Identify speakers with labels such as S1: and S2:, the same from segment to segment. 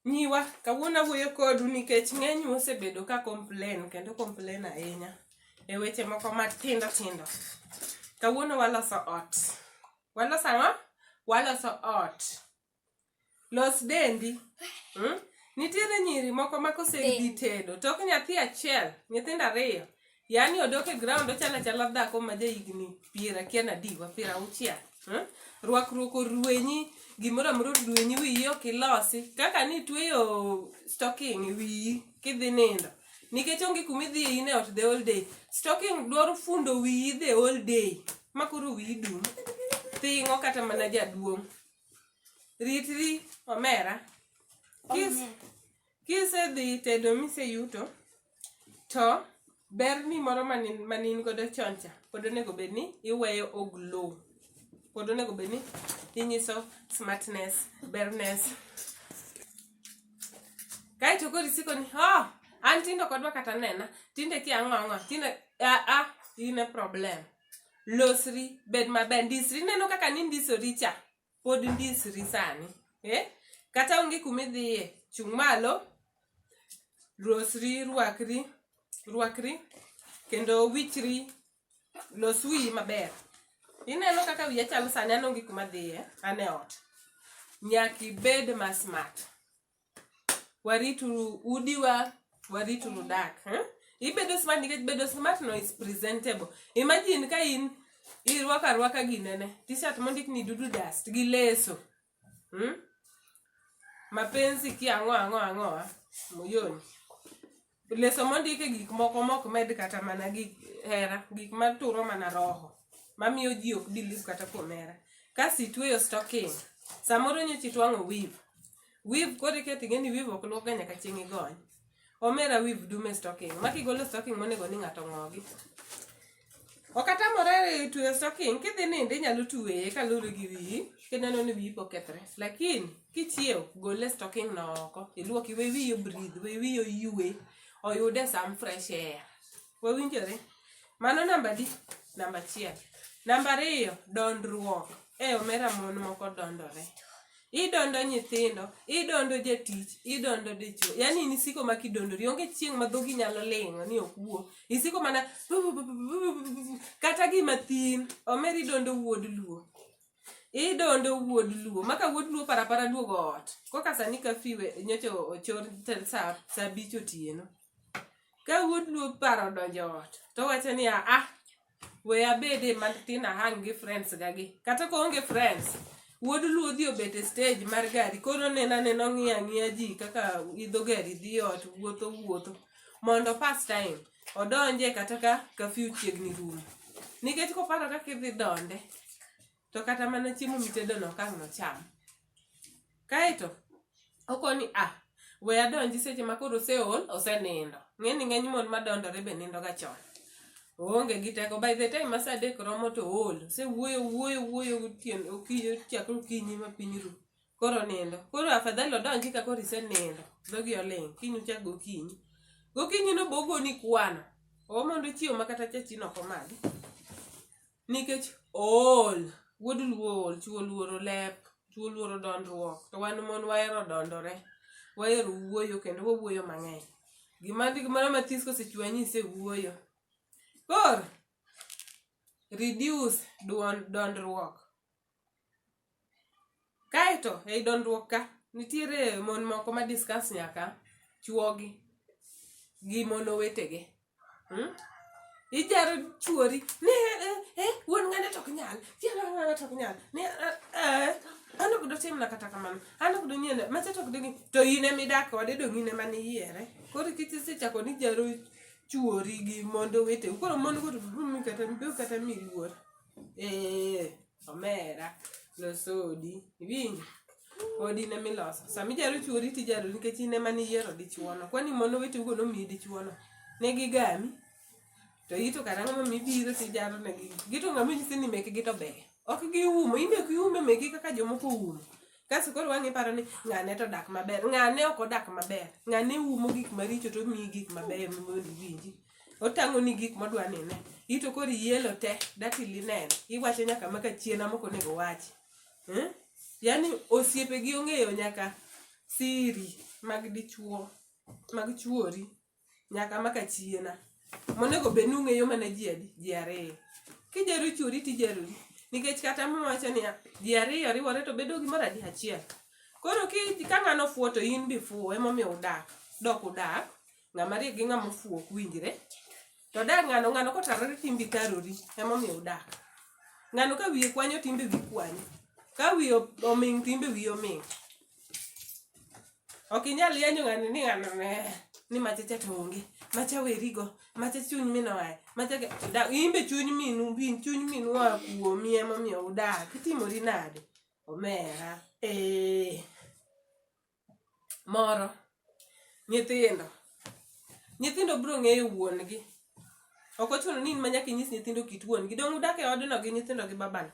S1: Nyiwa, kawuono wuoyo kodu nikech ng'eny mosebedo ka complain kendo complain ahinya e weche moko matindo tindo. Kawuono waloso ot. Waloso ang'o? Waloso ot. Los dendi. Nitiere nyiri moko ma kosegdhi tedo tok nyathi achiel, nyithindo ariyo. Yani odok e ground ochala chala dhako ma jahigni 60 rwakruok orwenyi, gimoro amoro orwenyi, wiyi ok ilosi. Kaka nitweyo stocking e wiyi kidhi nindo. Nikech onge kuma idhi in e ot the whole day. Stocking dwaro fundo wiyi the whole day. Makoro wiyi dum. Thing'o kata mana jaduong'. Ritri omera. Kisedhi tedo miseyuto, to berni moro manin godo choncha, pod onego bed ni iweyo oglow. Pod onego bed ni inyiso smartness, berness. Kaito koro isiko ni, an tindo kodwa kata nena, tinde ki ang'o, tinde, ine problem. Losri, bed maber, ndisri, neno kaka ni ndisori cha, pod ndisri sani. Kata onge kumidhiye, chung' malo, losri, rwakri, kendo wichri, los wiyi maber. Ineno kaka wiya chalo sani, an onge kuma dhiye, ane ot. Nyaki bed ma smart. Warituru udiwa, warituru dak. Ibedo smart nikech bedo smart no is presentable. Imagine ka in irwaka ginene, t-shirt mondik ni dudu dust gi leso. Mapenzi ki ang'o moyoni. Leso mondike gik moko med kata mana gik hera, gik maturo mana roho. Mamiyo ji ok believe kata kuom hera. Kasi itweyo stocking. Samoro nyocha twang'o weave. Weave koro iketi ng'eni weave ok luok nyaka chieng' igony. Omera weave dume stocking. Makigolo stocking monego ni ng'ato ng'ogi. Okatamore tweyo stocking, kidhi nindo inyalo tweye kalure gi wiyi, kineno ni wiyi pokethre. Lakini kichiew, gole stocking no oko, iluoki, we wiyi breathe, we wiyi oyue, oyude some fresh air. Wawinjore? Mano namba achiel. Namba ariyo, dondruok. Omera mon moko dondore. Idondo nyithindo, idondo jatich, idondo dichuo. Yani nisiko makidondori, onge chieng' ma dhogi nyalo ling'o ni okuo. Isiko mana kata gima thin, omeri idondo wuod luo. Idondo wuod luo, maka wuod luo parapara duogo ot. Koka sani kafiwe nyocha ochor sa 5 otieno. Ka wuod luo paro donjo ot, to wacho ni we abede matin hang gi friends gagi. Kata ko onge friends, wuod luo dhi obet e stage mar gari, koro nena ng'iya ji kaka idho gari dhi ot, wuotho, mondo pass time, odonje kata ka kafiu chiegni rumo. Nikech koparo kaka idhi donde, to kata mana chiemo mitedo no kang' no cham. Kaito, okoni we adonji seche ma koro osenindo. Ng'eni ng'eny mon madondore be nindo ga chon. Onge gi teko, by the time ma sa 3 romo to ool. Se wuoyo gotieno, chakre okinyi ma piny ru. Koro nindo. Koro afadhali odonji ka koro isenindo. Dhogi oling', kiny uchak gokinyi. Gokinyi no bogoni kwano. Mondo chiew makata chachino ok omadhi. Nikech ool. Wuod luo ool, chuo luoro lep, chuo luoro dondruok. To wan mon wahero dondore. Wahero wuoyo kendo wawuoyo mang'eny. Gimoro mathis kosechwanyi isewuoyo. Koro, reduce dondruok. Kaito, ei dondruok ka, nitiere mon moko ma discuss nyaka chuogi gi mon owetege. Ijaro chuori, wuon ng'ane tok nyal, chielo ng'ane tok nyal, an ok dotimna kata kamano, an ok donyien, macha tok degi, to in emidak kode dong' in ema niyiere. Koro kisechako ni jaro chuori gi mondo wete, koro mondo go kata miluor. Omera, loso odi, iwinjo? Odi ne miloso. Sami jaro chuori ti jaro nikech in ema niyiero dichuono. Kwani mondo wete ugo nomiyi dichuono. Negi gami. To ito karang'o ma mibiro ti jaro negi. Gito ng'ama nyisi ni mekgi to ber. Ok giumo, imeki ume meki kaka jomoko umo. Kaso koro wang'i paro ni ng'ane to dak maber. Ng'ane ok odak maber. Ng'ane umo gik maricho to miyi gik mabeyo mondo iwinji. Otang'o ni gik modwa nine. Ito koro ielo te, dati linen. Iwacho nyaka maka chiena moko nego wachi. Yani osiepe gi ong'eyo nyaka siri mag dichuo mag chuori nyaka maka chiena monego bed nung'eyo mana ji ariyo. Kijaro chuori tijarori nikech kata mwacho ni ji ariyo riwore to bedo gimoro adi achiel. Koro ka ng'ano fuo to in be fuo, emomiyo udak. Dok udak, ng'ama riek gi ng'ama fuo ok winjre. To dak ng'ano kotarore timbi karori, emomiyo udak. Ng'ano ka wiye kwanyo timbe wi kwanyo. Ka wiye oming timbe wi oming. Ok inyal yanyo ng'ano ni machacha to onge. Macha werigo, macha chuny mino wae. Macha imbe chuny minu wa kuomi emomiyo udak. Itimori nade? Omera. Moro. Nyithindo biro ng'eyo wuon gi. Ok ochuno ni in manyaka inyis nyithindo kit wuon gi. Dong udak e odno gi nyithindo gi babano.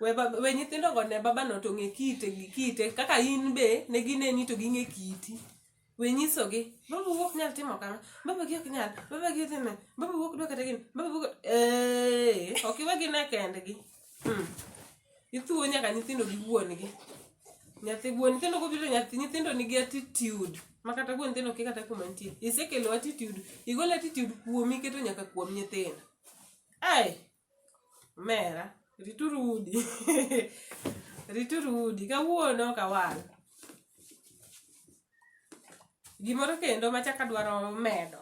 S1: We nyithindo go ne babano to ng'e kite kaka in be ne gineni to ging'e kiti. We nyiso gi, baba wuok nyal timo kama, baba gi ok nyal, baba gi otime, baba wuok dwa kata gini, baba wuok ok iwegi ne kendgi. Ithuo nyaka nyithindo gi wuon gi. Nyithindo go biro nyithindo nigi attitude. Makata wuon nyithindo kata kuma nitie. Isekelo attitude, igolo attitude kuomi keto nyaka kuom nyithindo. Mera, riturudi. Riturudi kawuono kawal. Gimoro kendo machaka dwaro medo.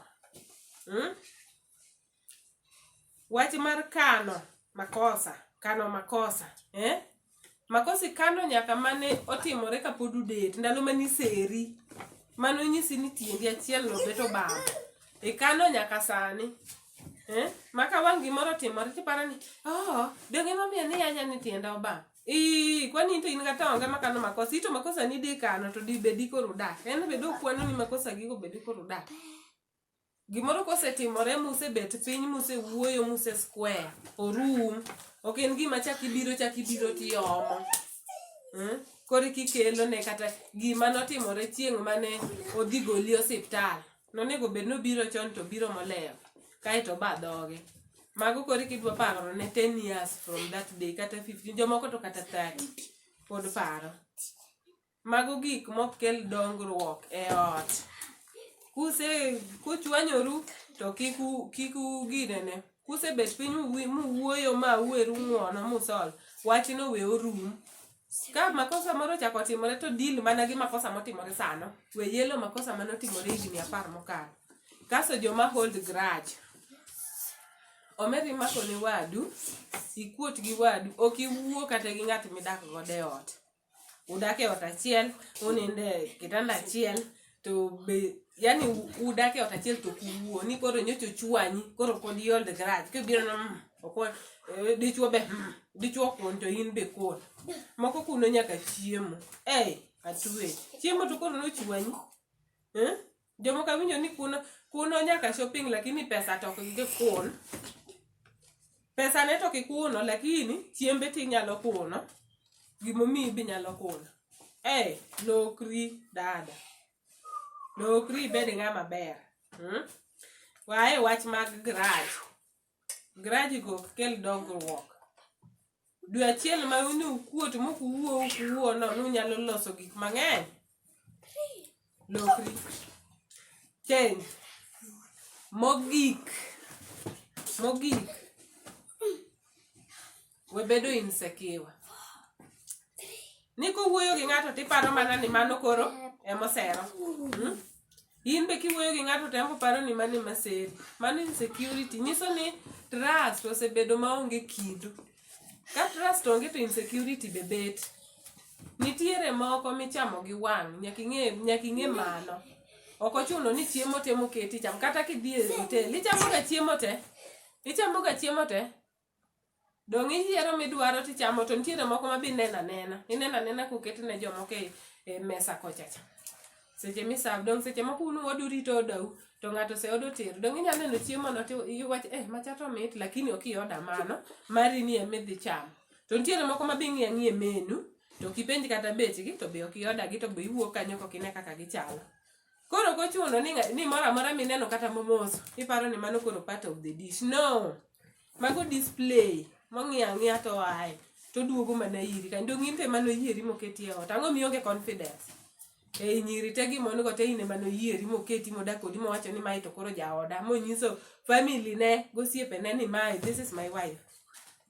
S1: Wach mar kano makosa. Makosa ikano nyaka mane otimore kapod udet, ndalo mani seri. Mano nyisi ni tiendi achiel no beto bam. Ikano nyaka sani. Maka wang' gimoro timore tiparo ni, donge momiyo ni anya ni tienda obam. Kwani into in kata onge makano makosa, ito makosa ni di kano to di bedi koro dak. En bedo kwano ni makosa gigo bedi koro dak. Gimoro kosetimore muse bet piny muse wuoyo muse square orum. Ok en gima chaki biro tiomo. Koro kikelo ne kata gima notimore chieng' mane odhi goli osiptal. Nonego bed nobiro chon to biro molewo. Kaeto ba dhoge. Mago koro kidwa paro ne 10 years from that day kata 15 jomoko to kata 30 pod paro. Mago gik mok kel dongruok e ot. Kuchwanyoru to kiku ginene. Kuse bet piny muwuoyo ma uweru ng'uono musol. Wachno we orum. Ka makosa moro chako timore to deal mana gi makosa motimore sano. We yelo makosa manotimore higni 10 mokalo. Kaso joma hold grudge. Omeri mako ni wadu, ikuot gi wadu, ok iwuo kata gi ng'at midak godo e ot. Udak e ot achiel, uninde kitanda achiel, to be yani udak e ot achiel to kuwuo ni koro nyocho chwanyi, koro pod hold grudge. Kibiro na okon dichuo be dichuo kon to in be kon. Moko kuno nyaka chiemo. Atwe. Chiemo to koro no chwanyi. Jomo ka winjo ni kuno nyaka shopping lakini pesa to ok gi kon. Pesa ne to kikuno lakini chiembe ti nyalo kuno. Gimomi bi nyalo kuno. Lokri dada. Lokri bed ng'ama ber. Wae wach mag grudge. Grudge go kel dongruok. Dwe achiel ma uni ukuot mokuwuo no nunyalo loso gik mang'eny. Lokri. Change. Mogik. We bedo insecure. Niko wuoyo gi ng'ato tiparo mana ni mano koro emosero. In be kiwuoyo gi ng'ato tempo paro ni mano maseri. Mano insecurity. Nyiso ni trust osebedo maonge kido. Ka trust onge to insecurity be bet. Nitiere moko michamo gi wang'. Nyaka ing'e mano. Ok ochuno ni chiemo te moketi cham. Kata kidhi e hotel, ichamo ga chiemo te. Dong iyiero midwaro tichamo to nitiere moko ma bi nena. Inena nena koket ne jomoko e mesa kochacha. Seche misav dong seche moko unu odurito odau to ng'ato se odo ter. Dong inyalo neno chiemo no to iwacho machato mit lakini ok ioda mano. Mari ni emidhi chamo. To nitiere moko ma bi ng'iye menu to kipenj kata bechgi to be ok ioda gi to be iwuok kanyo kok ine kaka gichalo. Koro kochuno ni moro amora mineno kata momoso. Iparo ni mano koro part of the dish. No. Mago display. Mong'iya to ae. To duogo mana iri. Kendo ng'inte mano yieri moketi e ot. Ang'o mionge confidence. nyiri te gimono go te ine mano yieri moketi modak kodi mowacho ni mae to koro jaoda monyiso family ne gosiepe ne ni mae this is my wife.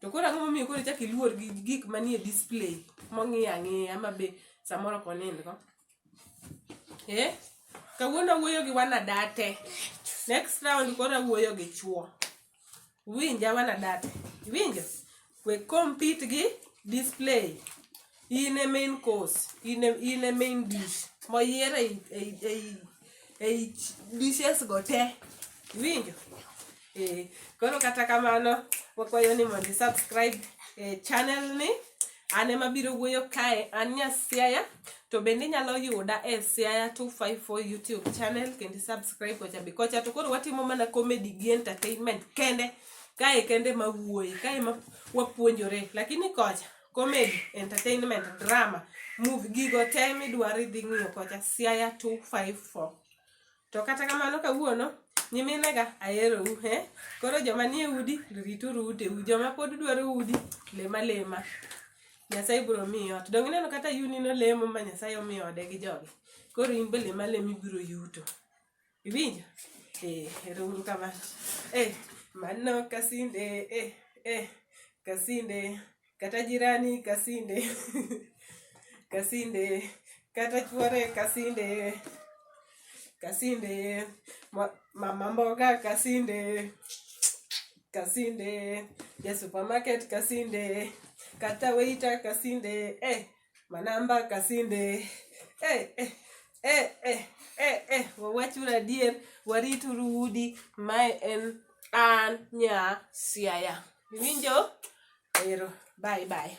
S1: To koro ang'o momiyo koro chak iluor gi gik manie display mong'iyo ang'iya mabe samoro konindgo. Kawuono awuoyo gi wanadate. Next round koro awuoyo gi chuo. Winja wanadate. Winjo? We compete gi display. In main course, in a main dish. Moyier ei dishes go te. Winjo? Koro kata kamano wakwayo ni mondo subscribe channel ni. Ane mabiro wuoyo kae an Nyasiaya. To bende nyalo yuda Siaya 254 YouTube channel kendi subscribe kocha to koro watimo mana comedy gi entertainment kende kae kende mawuoyi kae ma wapuonjore lakini kocha comedy entertainment drama movie gigo te midwaro dhi ng'iyo kocha Siaya 254. To kata kamano kawuono nyiminega ahero u koro joma nie udi rituru uteu, joma pod dwaro udi lema Nyasaye biro miyo ot. Dong ineno kata yuni no lemo ma Nyasaye omiyo ode gi jogi. Koro in be lema lemi biro yuto. Iwinjo? Ero uru kamano. Mano kasinde, kasinde, kata jirani kasinde. Kasinde, kata chuore kasinde. Kasinde, mama mboga kasinde. Kasinde, ya supermarket kasinde. Kata waiter kasinde, manamba kasinde, wawachura dier, warituru udi, mae en an Nyasiaya. Winjo? Ero, bye.